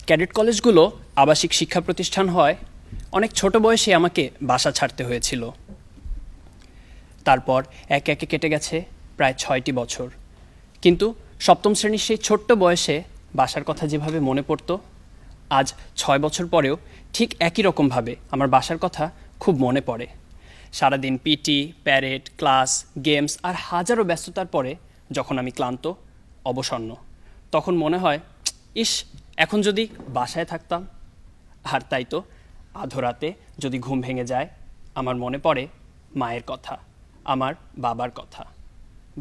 Cadet কলেজগুলো আবাসিক শিক্ষা প্রতিষ্ঠান হয় অনেক ছোট বয়সে আমাকে বাসা ছাড়তে হয়েছিল। তারপর একে একে কেটে গেছে প্রায় ৬টি বছর, কিন্তু সপ্তম শ্রেণীর সেই ছোট্ট বয়সে বাসার কথা যেভাবে মনে পড়তো, আজ ৬ বছর পরেও ঠিক একই রকমভাবে আমার বাসার কথা খুব মনে পড়ে। সারাদিন পিটি, প্যারেড, ক্লাস, গেমস আর হাজারো ব্যস্ততার পরে যখন আমি ক্লান্ত, অবসন্ন, তখন মনে হয় ইস, এখন যদি বাসায় থাকতাম। আর তাই তো আধোরাতে যদি ঘুম ভেঙে যায়, আমার মনে পড়ে মায়ের কথা, আমার বাবার কথা,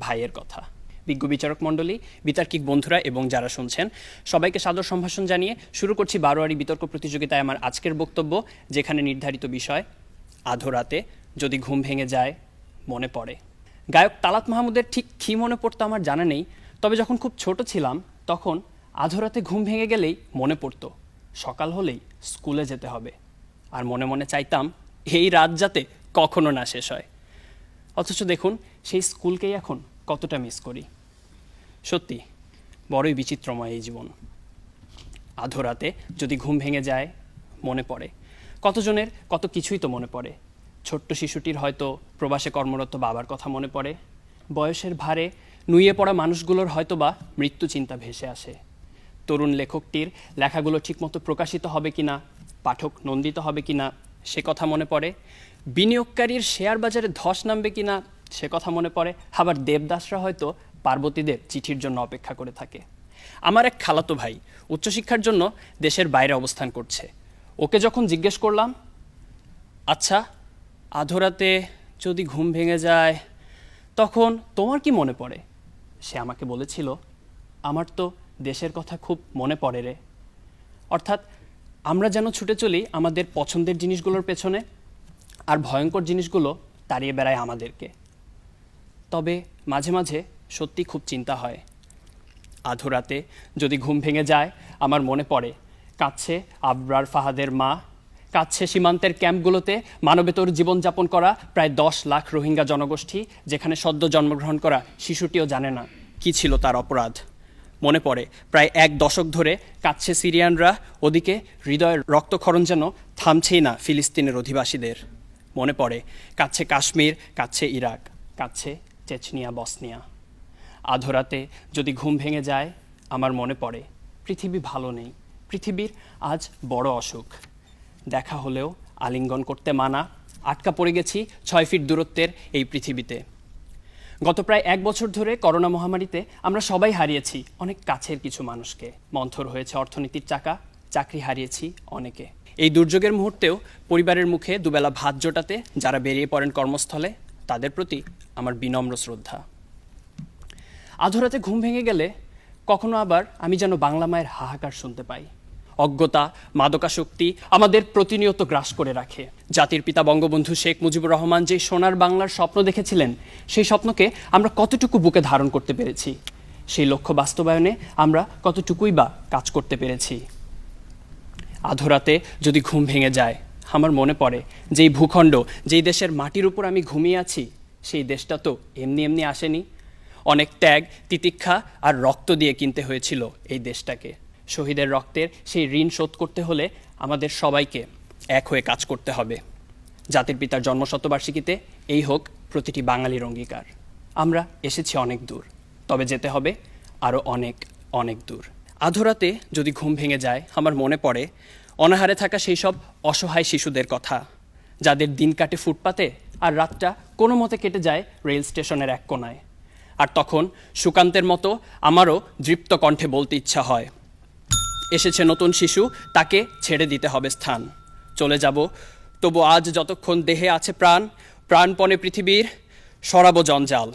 ভাইয়ের কথা। বিজ্ঞ বিচারক মণ্ডলী, বিতার্কিক বন্ধুরা এবং যারা শুনছেন, সবাইকে সাদর সম্ভাষণ জানিয়ে শুরু করছি বারোয়ারি বিতর্ক প্রতিযোগিতায় আমার আজকের বক্তব্য, যেখানে নির্ধারিত বিষয় আধোরাতে যদি ঘুম ভেঙে যায়, মনে পড়ে। গায়ক তালাত মাহমুদের ঠিক কী মনে পড়তো আমার জানা নেই, তবে যখন খুব ছোট ছিলাম তখন আধোরাতে ঘুম ভেঙে গেলেই মনে পড়তো সকাল হলেই স্কুলে যেতে হবে, আর মনে মনে চাইতাম এই রাত যাতে কখনো না শেষ হয়। অথচ দেখুন, সেই স্কুলকেই এখন কতটা মিস করি। সত্যি বড়ই বিচিত্রময় এই জীবন। আধোরাতে যদি ঘুম ভেঙে যায়, মনে পড়ে কতজনের কত কিছুই তো মনে পড়ে। ছোট্ট শিশুটির হয়তো প্রবাসে কর্মরত বাবার কথা মনে পড়ে, বয়সের ভারে নুয়ে পড়া মানুষগুলোর হয়তো বা মৃত্যু চিন্তা ভেসে আসে, তরুণ লেখকটির লেখাগুলো ঠিকমতো প্রকাশিত হবে কিনা, পাঠক নন্দিত হবে কিনা সে কথা মনে পড়ে, বিনিয়োগকারীর শেয়ার বাজারে ধস নামবে কিনা সে কথা মনে পড়ে। আবার দেবদাসরা হয়তো পার্বতীদের চিঠির জন্য অপেক্ষা করে থাকে। আমার এক খালাতো ভাই উচ্চশিক্ষার জন্য দেশের বাইরে অবস্থান করছে। ওকে যখন জিজ্ঞেস করলাম, আচ্ছা আধোরাতে যদি ঘুম ভেঙে যায় তখন তোমার কি মনে পড়ে, সে আমাকে বলেছিল, আমার তো দেশের কথা খুব মনে পড়ে রে। অর্থাৎ আমরা যেন ছুটে চলি আমাদের পছন্দের জিনিসগুলোর পেছনে, আর ভয়ঙ্কর জিনিসগুলো তাড়িয়ে বেড়ায় আমাদেরকে। তবে মাঝে মাঝে সত্যি খুব চিন্তা হয়। আধোরাতে যদি ঘুম ভেঙে যায়, আমার মনে পড়ে কাঁদছে আবরার ফাহাদের মা, কাঁদছে সীমান্তের ক্যাম্পগুলোতে মানবেতর জীবনযাপন করা প্রায় 10 লাখ রোহিঙ্গা জনগোষ্ঠী, যেখানে সদ্য জন্মগ্রহণ করা শিশুটিও জানে না কি ছিল তার অপরাধ। মনে পড়ে প্রায় 1 দশক ধরে কাঁদছে সিরিয়ানরা, ওদিকে হৃদয়ের রক্তক্ষরণ যেন থামছেই না ফিলিস্তিনের অধিবাসীদের। মনে পড়ে কাঁদছে কাশ্মীর, কাঁদছে ইরাক, কাঁদছে চেচনিয়া, বসনিয়া। আধোরাতে যদি ঘুম ভেঙে যায়, আমার মনে পড়ে পৃথিবী ভালো নেই, পৃথিবীর আজ বড় অসুখ। দেখা হলেও আলিঙ্গন করতে মানা, আটকা পড়ে গেছি 6 ফিট দূরত্বের এই পৃথিবীতে। গত প্রায় 1 বছর ধরে করোনা মহামারীতে আমরা সবাই হারিয়েছি অনেক কাছের কিছু মানুষকে। মন্থর হয়েছে অর্থনীতির চাকা, চাকরি হারিয়েছি অনেকে। এই দুর্যোগের মুহূর্তেও পরিবারের মুখে দুবেলা ভাত জোটাতে যারা বেরিয়ে পড়েন কর্মস্থলে, তাদের প্রতি আমার বিনম্র শ্রদ্ধা। আধোরাতে ঘুম ভেঙে গেলে কখনো আবার আমি যেন বাংলা মায়ের হাহাকার শুনতে পাই। অজ্ঞতা, মাদকাসক্তি আমাদের প্রতিনিয়ত গ্রাস করে রাখে। জাতির পিতা বঙ্গবন্ধু শেখ মুজিবুর রহমান যে সোনার বাংলার স্বপ্ন দেখেছিলেন, সেই স্বপ্নকে আমরা কতটুকু বুকে ধারণ করতে পেরেছি, সেই লক্ষ্য বাস্তবায়নে আমরা কতটুকুই বা কাজ করতে পেরেছি। আধোরাতে যদি ঘুম ভেঙে যায়, আমার মনে পড়ে যেই ভূখণ্ড, যেই দেশের মাটির উপর আমি ঘুমিয়ে আছি, সেই দেশটা তো এমনি এমনি আসেনি। অনেক ত্যাগ, তিতিক্ষা আর রক্ত দিয়ে কিনতে হয়েছিল এই দেশটাকে। শহীদের রক্তের সেই ঋণ শোধ করতে হলে আমাদের সবাইকে এক হয়ে কাজ করতে হবে। জাতির পিতার জন্মশতবার্ষিকীতে এই হোক প্রতিটি বাঙালির অঙ্গীকার। আমরা এসেছি অনেক দূর, তবে যেতে হবে আরও অনেক অনেক দূর। আধোরাতে যদি ঘুম ভেঙে যায়, আমার মনে পড়ে অনাহারে থাকা সেই সব অসহায় শিশুদের কথা, যাদের দিন কাটে ফুটপাতে আর রাতটা কোনো মতে কেটে যায় রেল স্টেশনের এক কোনায়। আর তখন সুকান্তের মতো আমারও দৃপ্ত কণ্ঠে বলতে ইচ্ছা হয়, এসেছে নতুন শিশু, তাকে ছেড়ে দিতে হবে স্থান। চলে যাব তবু আজ যতক্ষণ দেহে আছে প্রাণ, প্রাণপণে পৃথিবীর সরাবো জঞ্জাল।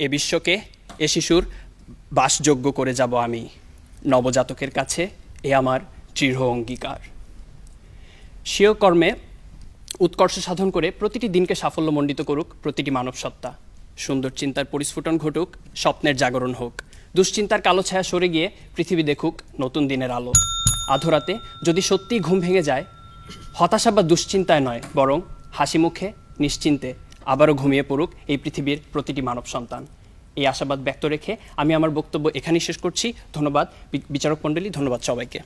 এ বিশ্বকে এ শিশুর বাসযোগ্য করে যাব আমি। নবজাতকের কাছে এ আমার দৃঢ় অঙ্গীকার। স্বীয় কর্মে উৎকর্ষ সাধন করে প্রতিটি দিনকে সাফল্যমণ্ডিত করুক প্রতিটি মানব সত্তা। সুন্দর চিন্তার পরিস্ফুটন ঘটুক, স্বপ্নের জাগরণ হোক। দুশ্চিন্তার কালো ছায়া সরে গিয়ে পৃথিবী দেখুক নতুন দিনের আলো। আধোরাতে যদি সত্যিই ঘুম ভেঙে যায়, হতাশা বা দুশ্চিন্তায় নয়, বরং হাসি মুখে নিশ্চিন্তে আবারও ঘুমিয়ে পড়ুক এই পৃথিবীর প্রতিটি মানব সন্তান। এই আশাবাদ ব্যক্ত রেখে আমি আমার বক্তব্য এখানেই শেষ করছি। ধন্যবাদ বিচারক মণ্ডলী, ধন্যবাদ সবাইকে।